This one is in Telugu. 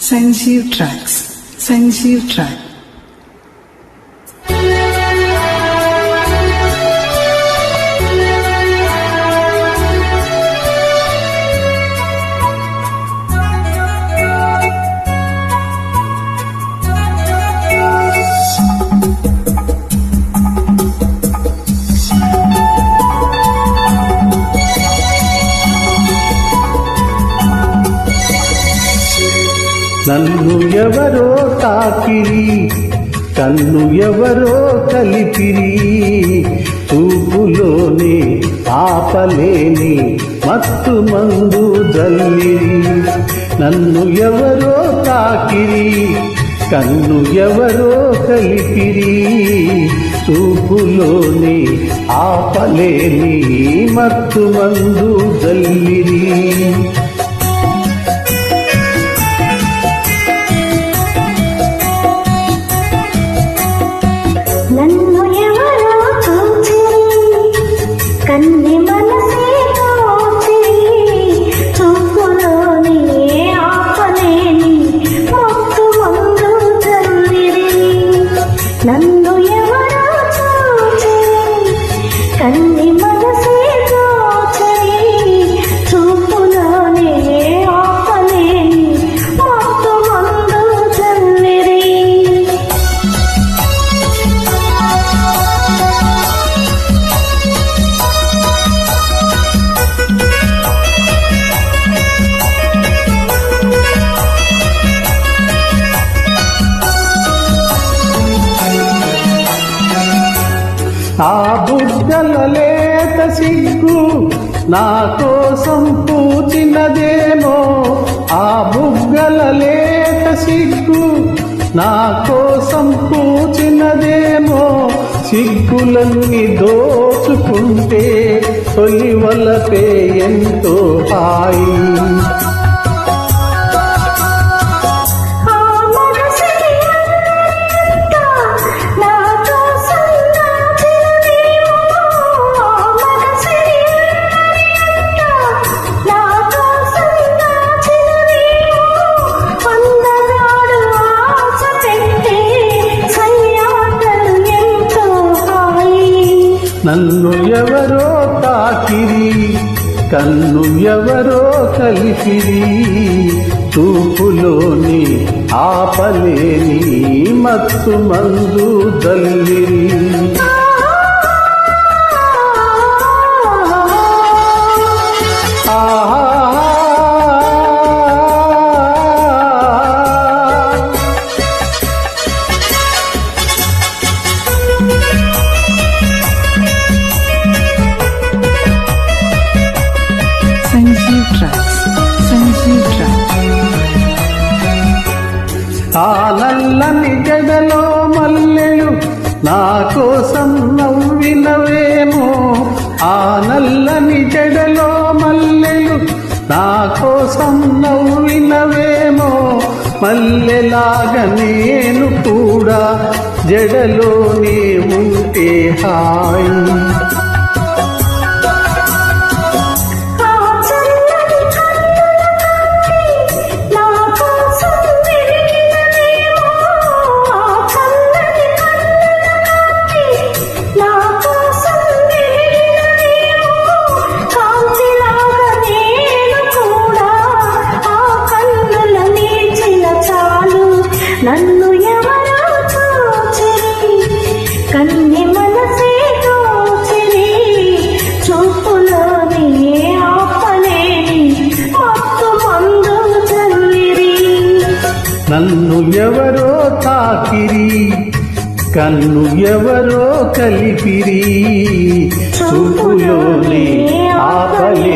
Sanjeev Tracks. Sanjeev Track. నన్ను ఎవరో తాకిరి, కన్ను ఎవరో కలిపిరి, చూపులోనే ఆపలేని మత్తు మందు జల్లిరి. నన్ను ఎవరో తాకిరి, కన్ను ఎవరో కలిపిరి, చూపులోనే ఆపలేని మత్తు మందు జల్లిరి. నన్ను ఎవరో చూచిరి, కన్ని మనసే దోచిరి, చూపులోనే ఆపలేని మత్తు మందు జల్లిరి. నన్ను ఎవరో చూచిరి, కన్ని మనసే దోచిరి, చూపులోనే ఆపలేని మత్తు మందు జల్లిరి. ఆ బుగ్గల లేత సిగ్గు నా కోసం పూచినదేమో, ఆ బుగ్గల లేత సిగ్గు నా కోసం పూచినదేమో. సిగ్గులన్నీ దోచుకుంటే తొలి వలపే ఎంతో హాయి. నన్ను ఎవరో తాకిరి, కన్ను ఎవరో కలిపిరి, చూపులోని ఆపలేని మత్తు మందు జల్లిరి. Sanjeev Tracks. Sanjeev Track. ఆ నల్లని జడలో మల్లెలు నా కోసం నవ్వినవేమో, ఆ నల్లని జడలో మల్లెలు నా కోసం నవ్వినవేమో. మల్లెలాగా నేను కూడా జడలోనే ఉంటే హాయి. నన్ను ఎవరో చూచిరి, కన్ని మనసే దోచిరి, చూపులోనే ఆపలేని మత్తు మందు జల్లిరి. నన్ను ఎవరో తాకిరి, కన్ను ఎవరో కలిపిరి, చూపులోనే ఆపలేని